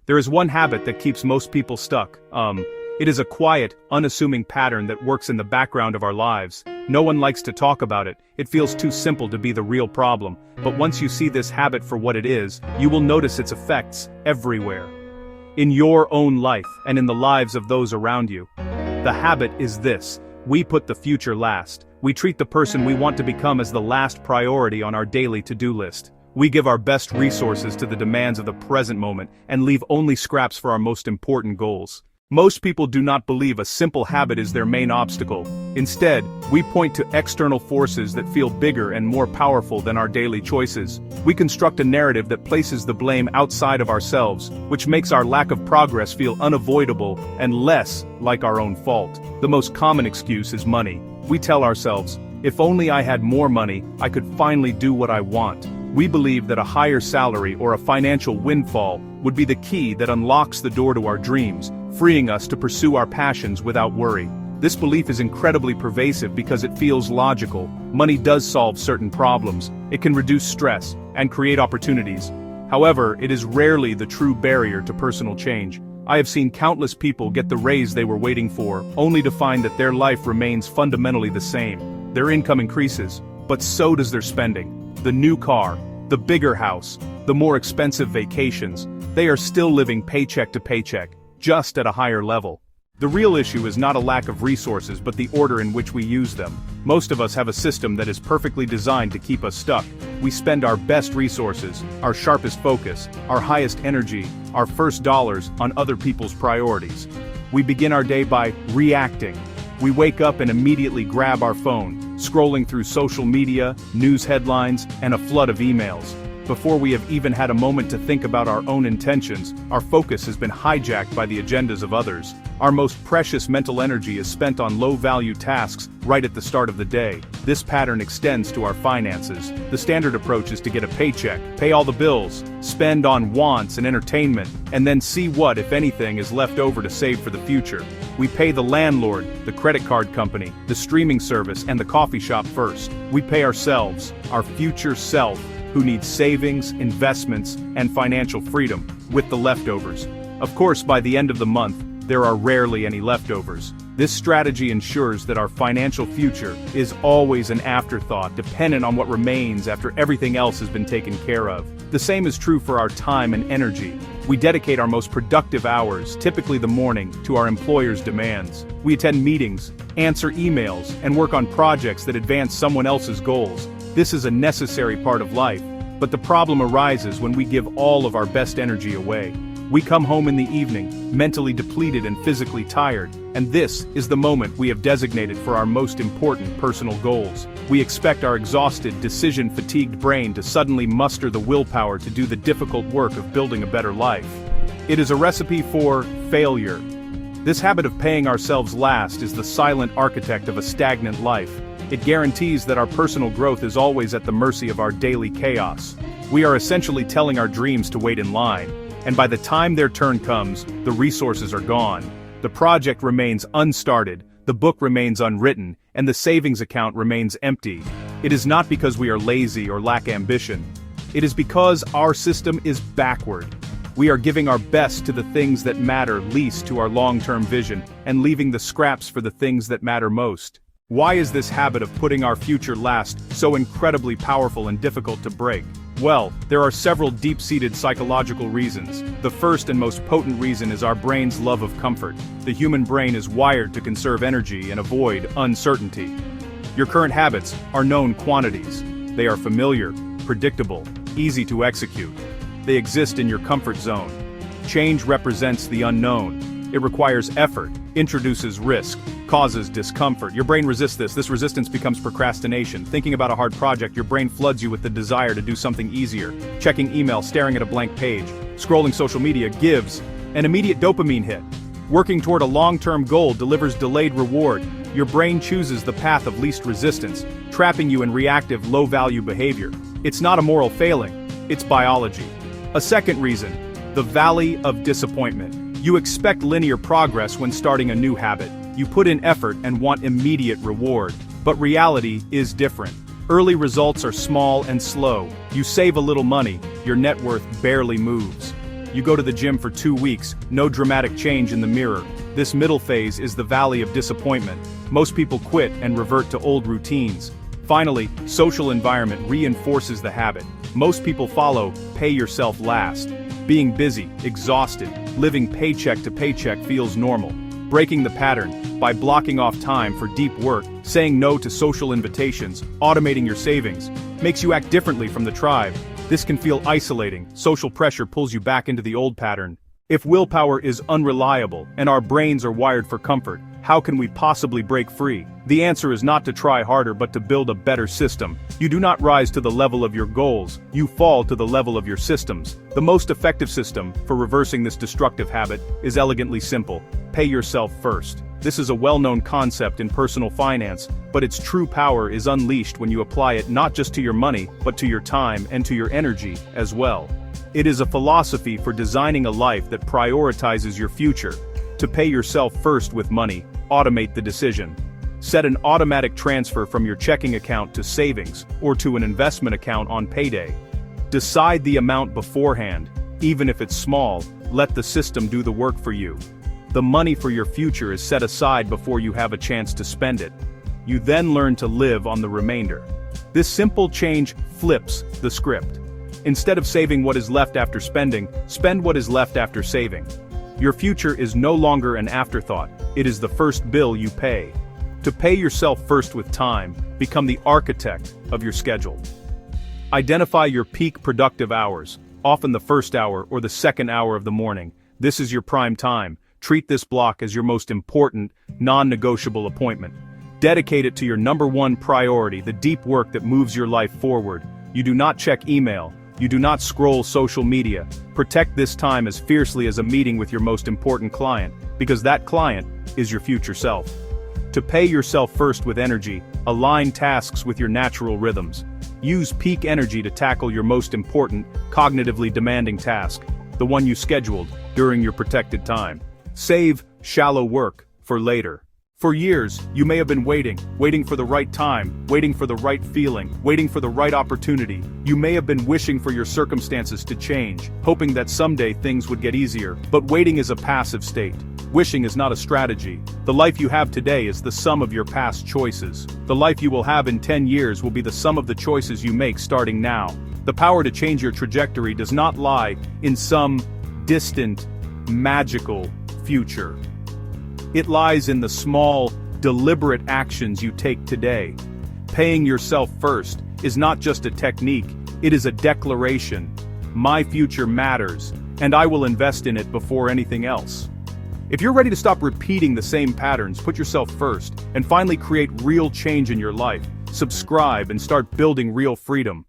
There is one habit that keeps most people stuck. It is a quiet, unassuming pattern that works in the background of our lives. No one likes to talk about it. It feels too simple to be the real problem. But once you see this habit for what it is, you will notice its effects everywhere. In your own life and in the lives of those around you. The habit is this: we put the future last. We treat the person we want to become as the last priority on our daily to-do list. We give our best resources to the demands of the present moment and leave only scraps for our most important goals. Most people do not believe a simple habit is their main obstacle. Instead, we point to external forces that feel bigger and more powerful than our daily choices. We construct a narrative that places the blame outside of ourselves, which makes our lack of progress feel unavoidable and less like our own fault. The most common excuse is money. We tell ourselves, if only I had more money, I could finally do what I want. We believe that a higher salary or a financial windfall would be the key that unlocks the door to our dreams, freeing us to pursue our passions without worry. This belief is incredibly pervasive because it feels logical. Money does solve certain problems. It can reduce stress and create opportunities. However, it is rarely the true barrier to personal change. I have seen countless people get the raise they were waiting for, only to find that their life remains fundamentally the same. Their income increases, but so does their spending. The new car, the bigger house, the more expensive vacations, they are still living paycheck to paycheck, just at a higher level. The real issue is not a lack of resources but the order in which we use them. Most of us have a system that is perfectly designed to keep us stuck. We spend our best resources, our sharpest focus, our highest energy, our first dollars on other people's priorities. We begin our day by reacting. We wake up and immediately grab our phone, scrolling through social media, news headlines, and a flood of emails. Before we have even had a moment to think about our own intentions, our focus has been hijacked by the agendas of others. Our most precious mental energy is spent on low-value tasks right at the start of the day. This pattern extends to our finances. The standard approach is to get a paycheck, pay all the bills, spend on wants and entertainment, and then see what, if anything, is left over to save for the future. We pay the landlord, the credit card company, the streaming service, and the coffee shop first. We pay ourselves, our future self, who needs savings, investments, and financial freedom, with the leftovers. Of course, by the end of the month, there are rarely any leftovers. This strategy ensures that our financial future is always an afterthought, dependent on what remains after everything else has been taken care of. The same is true for our time and energy. We dedicate our most productive hours, typically the morning, to our employer's demands. We attend meetings, answer emails, and work on projects that advance someone else's goals. This is a necessary part of life, but the problem arises when we give all of our best energy away. We come home in the evening, mentally depleted and physically tired, and this is the moment we have designated for our most important personal goals. We expect our exhausted, decision-fatigued brain to suddenly muster the willpower to do the difficult work of building a better life. It is a recipe for failure. This habit of paying ourselves last is the silent architect of a stagnant life. It guarantees that our personal growth is always at the mercy of our daily chaos. We are essentially telling our dreams to wait in line, and by the time their turn comes, the resources are gone. The project remains unstarted, the book remains unwritten, and the savings account remains empty. It is not because we are lazy or lack ambition. It is because our system is backward. We are giving our best to the things that matter least to our long-term vision, and leaving the scraps for the things that matter most. Why is this habit of putting our future last so incredibly powerful and difficult to break? Well, there are several deep-seated psychological reasons. The first and most potent reason is our brain's love of comfort. The human brain is wired to conserve energy and avoid uncertainty. Your current habits are known quantities. They are familiar, predictable, easy to execute. They exist in your comfort zone. Change represents the unknown. It requires effort, introduces risk, causes discomfort. Your brain resists this. This resistance becomes procrastination. Thinking about a hard project, your brain floods you with the desire to do something easier. Checking email, staring at a blank page, scrolling social media gives an immediate dopamine hit. Working toward a long-term goal delivers delayed reward. Your brain chooses the path of least resistance, trapping you in reactive, low-value behavior. It's not a moral failing, it's biology. A second reason, the valley of disappointment. You expect linear progress when starting a new habit. You put in effort and want immediate reward. But reality is different. Early results are small and slow. You save a little money, your net worth barely moves. You go to the gym for 2 weeks, no dramatic change in the mirror. This middle phase is the valley of disappointment. Most people quit and revert to old routines. Finally, social environment reinforces the habit. Most people follow, pay yourself last. Being busy, exhausted, living paycheck to paycheck feels normal. Breaking the pattern, by blocking off time for deep work, saying no to social invitations, automating your savings, makes you act differently from the tribe. This can feel isolating. Social pressure pulls you back into the old pattern. If willpower is unreliable, and our brains are wired for comfort, how can we possibly break free? The answer is not to try harder but to build a better system. You do not rise to the level of your goals, you fall to the level of your systems. The most effective system for reversing this destructive habit is elegantly simple. Pay yourself first. This is a well-known concept in personal finance, but its true power is unleashed when you apply it not just to your money, but to your time and to your energy as well. It is a philosophy for designing a life that prioritizes your future. To pay yourself first with money, automate the decision. Set an automatic transfer from your checking account to savings, or to an investment account on payday. Decide the amount beforehand. Even if it's small, let the system do the work for you. The money for your future is set aside before you have a chance to spend it. You then learn to live on the remainder. This simple change flips the script. Instead of saving what is left after spending, spend what is left after saving. Your future is no longer an afterthought, it is the first bill you pay. To pay yourself first with time, become the architect of your schedule. Identify your peak productive hours, often the first hour or the second hour of the morning. This is your prime time. Treat this block as your most important, non-negotiable appointment. Dedicate it to your number one priority, the deep work that moves your life forward. You do not check email. You do not scroll social media. Protect this time as fiercely as a meeting with your most important client, because that client is your future self. To pay yourself first with energy, align tasks with your natural rhythms. Use peak energy to tackle your most important, cognitively demanding task, the one you scheduled during your protected time. Save shallow work for later. For years, you may have been waiting for the right time, waiting for the right feeling, waiting for the right opportunity. You may have been wishing for your circumstances to change, hoping that someday things would get easier. But waiting is a passive state. Wishing is not a strategy. The life you have today is the sum of your past choices. The life you will have in 10 years will be the sum of the choices you make starting now. The power to change your trajectory does not lie in some distant, magical future. It lies in the small, deliberate actions you take today. Paying yourself first is not just a technique, it is a declaration. My future matters, and I will invest in it before anything else. If you're ready to stop repeating the same patterns, put yourself first, and finally create real change in your life, subscribe and start building real freedom.